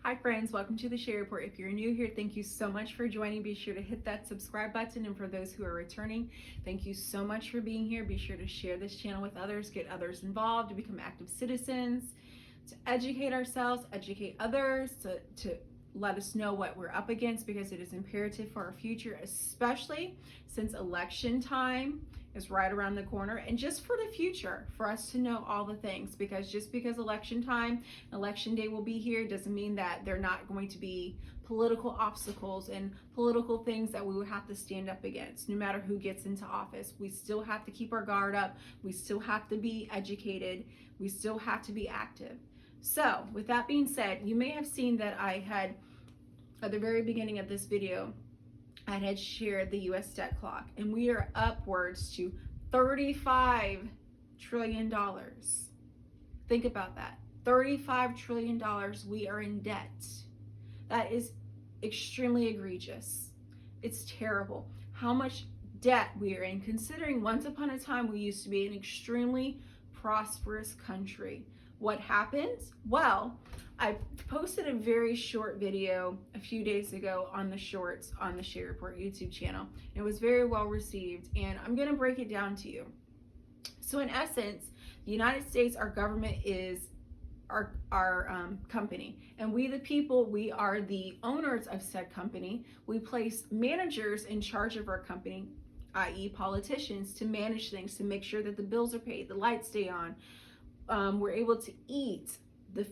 Hi friends, welcome to the Shae Report. If you're new here, thank you so much for joining. Be sure to hit that subscribe button, and for those who are returning, thank you so much for being here. Be sure to share this channel with others, get others involved, to become active citizens, to educate ourselves, educate others, to let us know what we're up against, because it is imperative for our future, especially since election time is right around the corner, and just for the future, for us to know all the things, because just because election time, election day will be here, doesn't mean that they're not going to be political obstacles and political things that we would have to stand up against. No matter who gets into office, we still have to keep our guard up, we still have to be educated, we still have to be active. So with that being said, you may have seen that I had, at the very beginning of this video, I had shared the U.S. debt clock, and we are upwards to $35 trillion. Think about that. $35 trillion we are in debt. That is extremely egregious. It's terrible how much debt we are in, considering once upon a time we used to be an extremely prosperous country. What happens? Well, I posted a very short video a few days ago on the shorts on the Shae Report YouTube channel. It was very well received, and I'm going to break it down to you. So in essence, the United States, our government is our company, and we the people, we are the owners of said company. We place managers in charge of our company, i.e. politicians, to manage things, to make sure that the bills are paid, the lights stay on, we're able to eat, the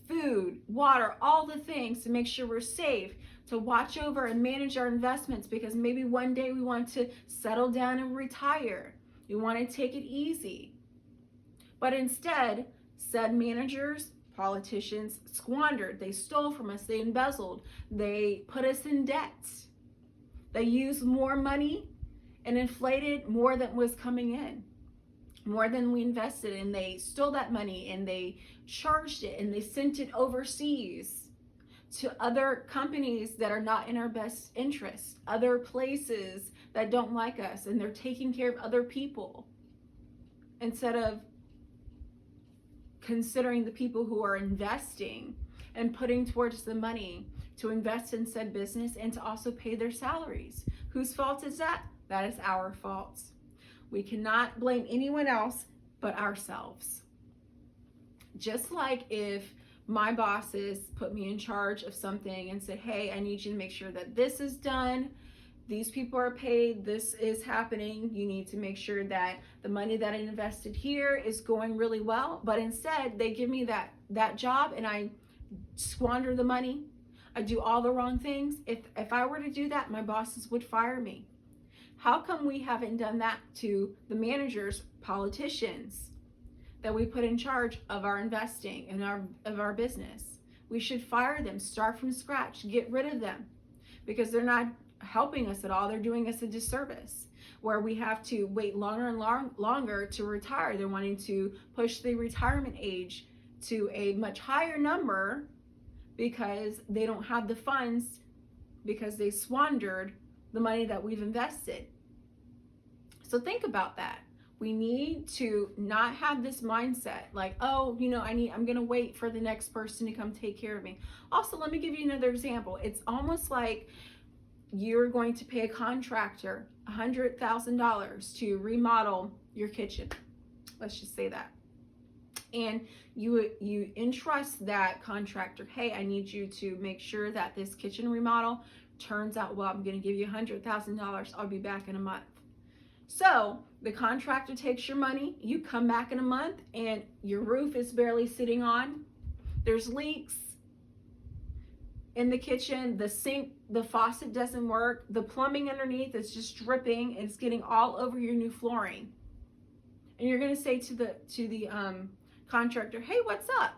food, water, all the things to make sure we're safe, to watch over and manage our investments, because maybe one day we want to settle down and retire. We want to take it easy. But instead, said managers, politicians squandered. They stole from us. They embezzled. They put us in debt. They used more money and inflated more than was coming in, more than we invested, and they stole that money and they charged it and they sent it overseas to other companies that are not in our best interest, other places that don't like us, and they're taking care of other people instead of considering the people who are investing and putting towards the money to invest in said business and to also pay their salaries. Whose fault is that? That is our fault. We cannot blame anyone else but ourselves. Just like if my bosses put me in charge of something and said, hey, I need you to make sure that this is done, these people are paid, this is happening, you need to make sure that the money that I invested here is going really well, but instead they give me that job and I squander the money, I do all the wrong things. If I were to do that, my bosses would fire me. How come we haven't done that to the managers, politicians that we put in charge of our investing and of our business? We should fire them, start from scratch, get rid of them, because they're not helping us at all. They're doing us a disservice, where we have to wait longer and longer to retire. They're wanting to push the retirement age to a much higher number because they don't have the funds, because they squandered the money that we've invested. So think about that. We need to not have this mindset like, oh, I'm going to wait for the next person to come take care of me. Also, let me give you another example. It's almost like you're going to pay a contractor $100,000 to remodel your kitchen. Let's just say that. And you entrust that contractor, hey, I need you to make sure that this kitchen remodel turns out well. I'm going to give you $100,000. I'll be back in a month. So the contractor takes your money, you come back in a month and your roof is barely sitting on, there's leaks in the kitchen, the sink, the faucet doesn't work, the plumbing underneath is just dripping, it's getting all over your new flooring. And you're going to say to the contractor, hey, what's up?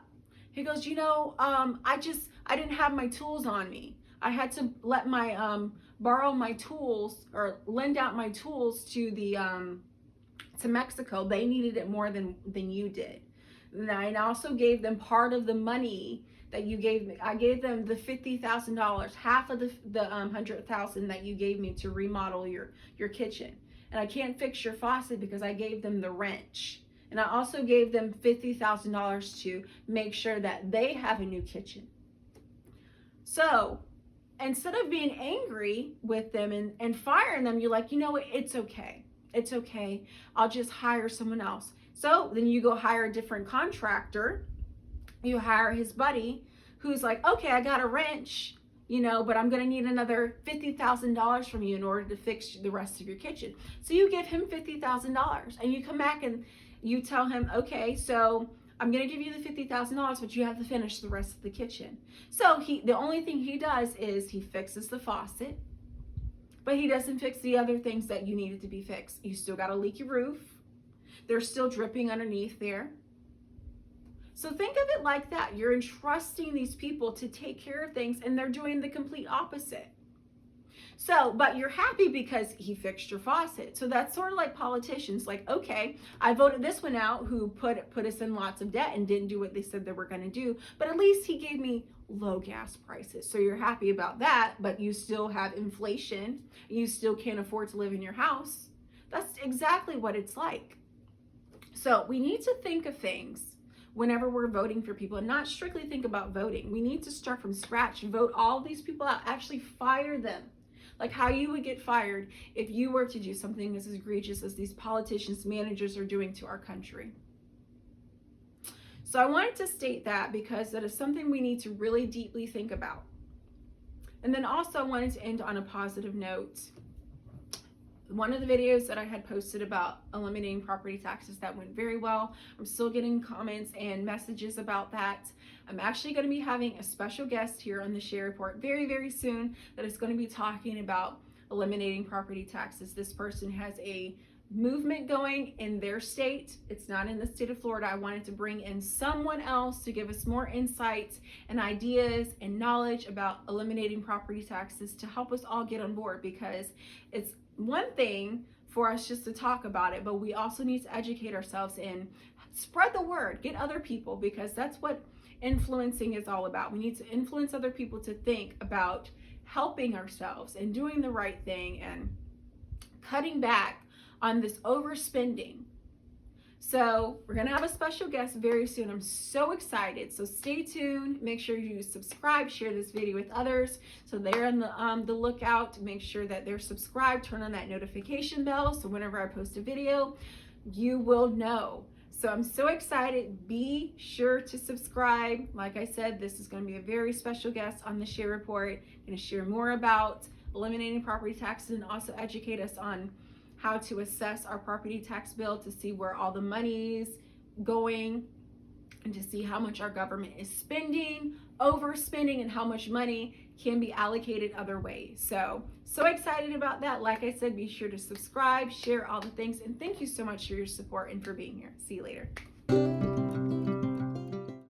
He goes, I didn't have my tools on me. I had to let my borrow my tools or lend out my tools to the to Mexico. They needed it more than you did. And I also gave them part of the money that you gave me. I gave them the $50,000, half of the $100,000 that you gave me to remodel your kitchen. And I can't fix your faucet because I gave them the wrench. And I also gave them $50,000 to make sure that they have a new kitchen. So instead of being angry with them and firing them, you're like, you know what, it's okay. It's okay. I'll just hire someone else. So then you go hire a different contractor. You hire his buddy who's like, okay, I got a wrench, but I'm going to need another $50,000 from you in order to fix the rest of your kitchen. So you give him $50,000 and you come back and you tell him, okay, so I'm going to give you the $50,000, but you have to finish the rest of the kitchen. So the only thing he does is he fixes the faucet, but he doesn't fix the other things that you needed to be fixed. You still got a leaky roof. There's still dripping underneath there. So think of it like that. You're entrusting these people to take care of things and they're doing the complete opposite. So, but you're happy because he fixed your faucet. So that's sort of like politicians, like, okay, I voted this one out who put us in lots of debt and didn't do what they said they were going to do, but at least he gave me low gas prices. So you're happy about that, but you still have inflation. You still can't afford to live in your house. That's exactly what it's like. So we need to think of things whenever we're voting for people and not strictly think about voting. We need to start from scratch, vote all these people out, actually fire them. Like how you would get fired if you were to do something as egregious as these politicians, managers are doing to our country. So I wanted to state that because that is something we need to really deeply think about. And then also I wanted to end on a positive note. One of the videos that I had posted about eliminating property taxes, that went very well. I'm still getting comments and messages about that. I'm actually going to be having a special guest here on the Shae Report very, very soon that is going to be talking about eliminating property taxes. This person has a movement going in their state. It's not in the state of Florida. I wanted to bring in someone else to give us more insights and ideas and knowledge about eliminating property taxes to help us all get on board, because it's one thing for us just to talk about it, but we also need to educate ourselves and spread the word, get other people, because that's what influencing is all about. We need to influence other people to think about helping ourselves and doing the right thing and cutting back on this overspending. So we're going to have a special guest very soon. I'm so excited. So stay tuned. Make sure you subscribe, share this video with others so they're on the lookout. Make sure that they're subscribed, turn on that notification bell so whenever I post a video, you will know. So I'm so excited. Be sure to subscribe. Like I said, this is going to be a very special guest on the Shae Report. I'm going to share more about eliminating property taxes and also educate us on how to assess our property tax bill to see where all the money's going and to see how much our government is spending, overspending, and how much money can be allocated other ways. So excited about that. Like I said, be sure to subscribe, share all the things, and thank you so much for your support and for being here. See you later.